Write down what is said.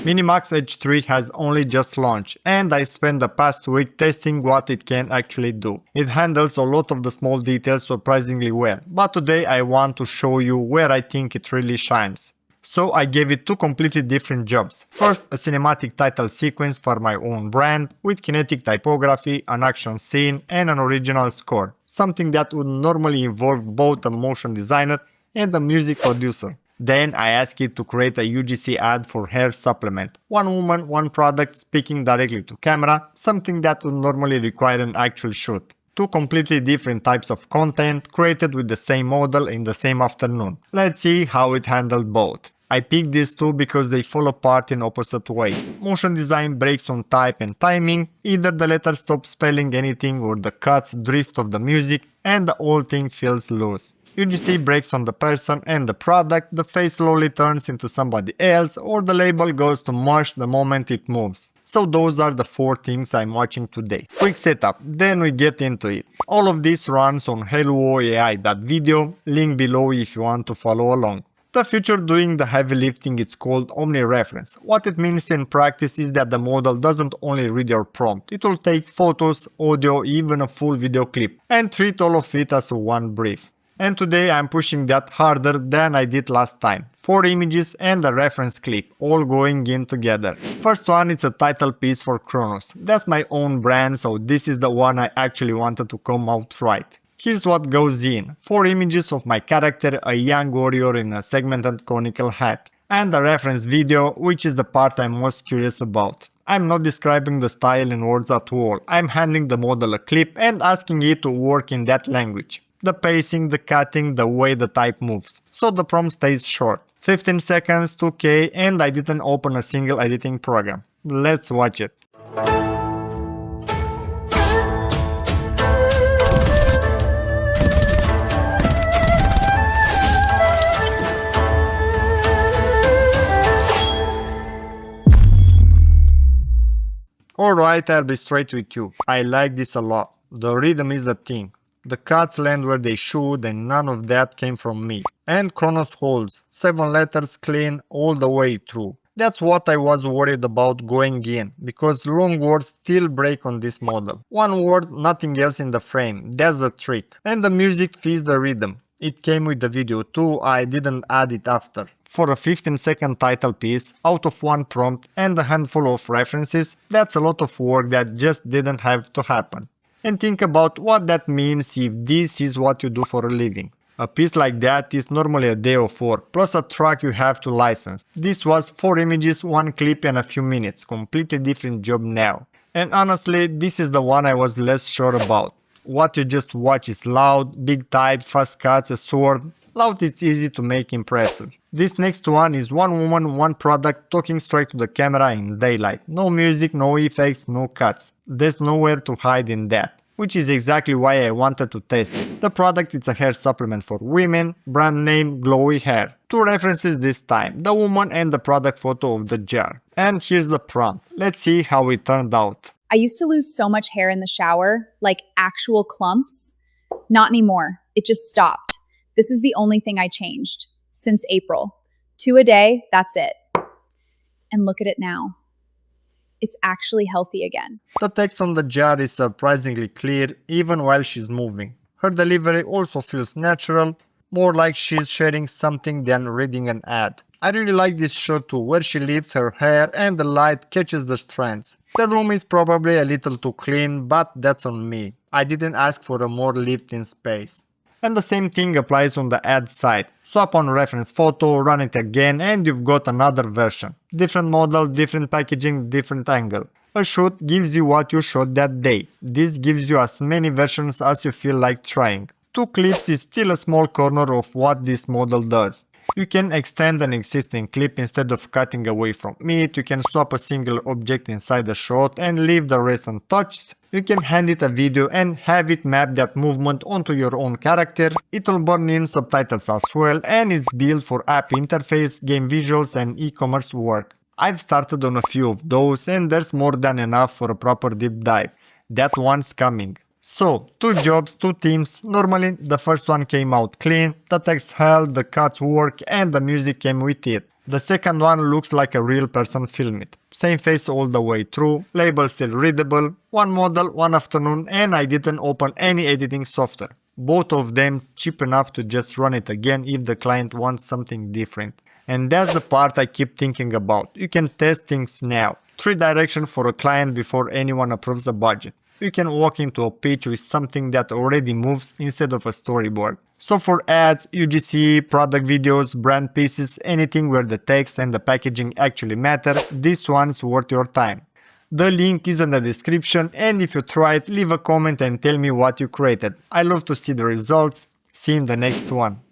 MiniMax H3 has only just launched, and I spent the past week testing what it can actually do. It handles a lot of the small details surprisingly well, but today I want to show you where I think it really shines. So I gave it two completely different jobs. First, a cinematic title sequence for my own brand, with kinetic typography, an action scene, and an original score. Something that would normally involve both a motion designer and a music producer. Then I asked it to create a UGC ad for hair supplement. One woman, one product speaking directly to camera, something that would normally require an actual shoot. Two completely different types of content created with the same model in the same afternoon. Let's see how it handled both. I picked these two because they fall apart in opposite ways. Motion design breaks on type and timing, either the letter stops spelling anything or the cuts drift of the music and the whole thing feels loose. UGC breaks on the person and the product, the face slowly turns into somebody else, or the label goes to mush the moment it moves. So those are the four things I'm watching today. Quick setup, then we get into it. All of this runs on hailuo AI.video, link below if you want to follow along. The feature doing the heavy lifting is called Omni Reference. What it means in practice is that the model doesn't only read your prompt, it will take photos, audio, even a full video clip, and treat all of it as one brief. And today I'm pushing that harder than I did last time. 4 images and a reference clip, all going in together. First one, it's a title piece for Chronos. That's my own brand, so this is the one I actually wanted to come out right. Here's what goes in. 4 images of my character, a young warrior in a segmented conical hat. And a reference video, which is the part I'm most curious about. I'm not describing the style in words at all. I'm handing the model a clip and asking it to work in that language. The pacing, the cutting, the way the type moves. So the prompt stays short. 15 seconds, 2K, and I didn't open a single editing program. Let's watch it. Alright, I'll be straight with you. I like this a lot. The rhythm is the thing. The cuts land where they should and none of that came from me. And Chronos holds. 7 letters clean all the way through. That's what I was worried about going in, because long words still break on this model. One word, nothing else in the frame. That's the trick. And the music fits the rhythm. It came with the video too, I didn't add it after. For a 15-second title piece, out of one prompt and a handful of references, that's a lot of work that just didn't have to happen. And think about what that means if this is what you do for a living. A piece like that is normally a day of work, plus a track you have to license. This was 4 images, 1 clip and a few minutes, completely different job now. And honestly, this is the one I was less sure about. What you just watch is loud, big type, fast cuts, a sword. Loud it's easy to make impressive. This next one is one woman, one product talking straight to the camera in daylight. No music, no effects, no cuts. There's nowhere to hide in that. Which is exactly why I wanted to test it. The product is a hair supplement for women, brand name Glowy Hair. 2 references this time, the woman and the product photo of the jar. And here's the prompt. Let's see how it turned out. I used to lose so much hair in the shower, like actual clumps. Not anymore. It just stopped. This is the only thing I changed since April. 2 a day, that's it. And look at it now. It's actually healthy again. The text on the jar is surprisingly clear even while she's moving. Her delivery also feels natural, more like she's sharing something than reading an ad. I really like this shot too, where she lifts her hair and the light catches the strands. The room is probably a little too clean, but that's on me. I didn't ask for a more lift-in space. And the same thing applies on the ad side. Swap on reference photo, run it again and you've got another version. Different model, different packaging, different angle. A shoot gives you what you shot that day. This gives you as many versions as you feel like trying. 2 clips is still a small corner of what this model does. You can extend an existing clip instead of cutting away from it, you can swap a single object inside the shot and leave the rest untouched. You can hand it a video and have it map that movement onto your own character. It will burn in subtitles as well and it's built for app interface, game visuals and e-commerce work. I've started on a few of those and there's more than enough for a proper deep dive. That one's coming. So, 2 jobs, 2 teams. Normally, the first one came out clean, the text held, the cuts work, and the music came with it. The second one looks like a real person filmed it. Same face all the way through, label still readable, one model, one afternoon, and I didn't open any editing software. Both of them cheap enough to just run it again if the client wants something different. And that's the part I keep thinking about. You can test things now. 3 directions for a client before anyone approves a budget. You can walk into a pitch with something that already moves instead of a storyboard. So for ads, UGC, product videos, brand pieces, anything where the text and the packaging actually matter, this one's worth your time. The link is in the description, and if you try it, leave a comment and tell me what you created. I love to see the results. See you in the next one.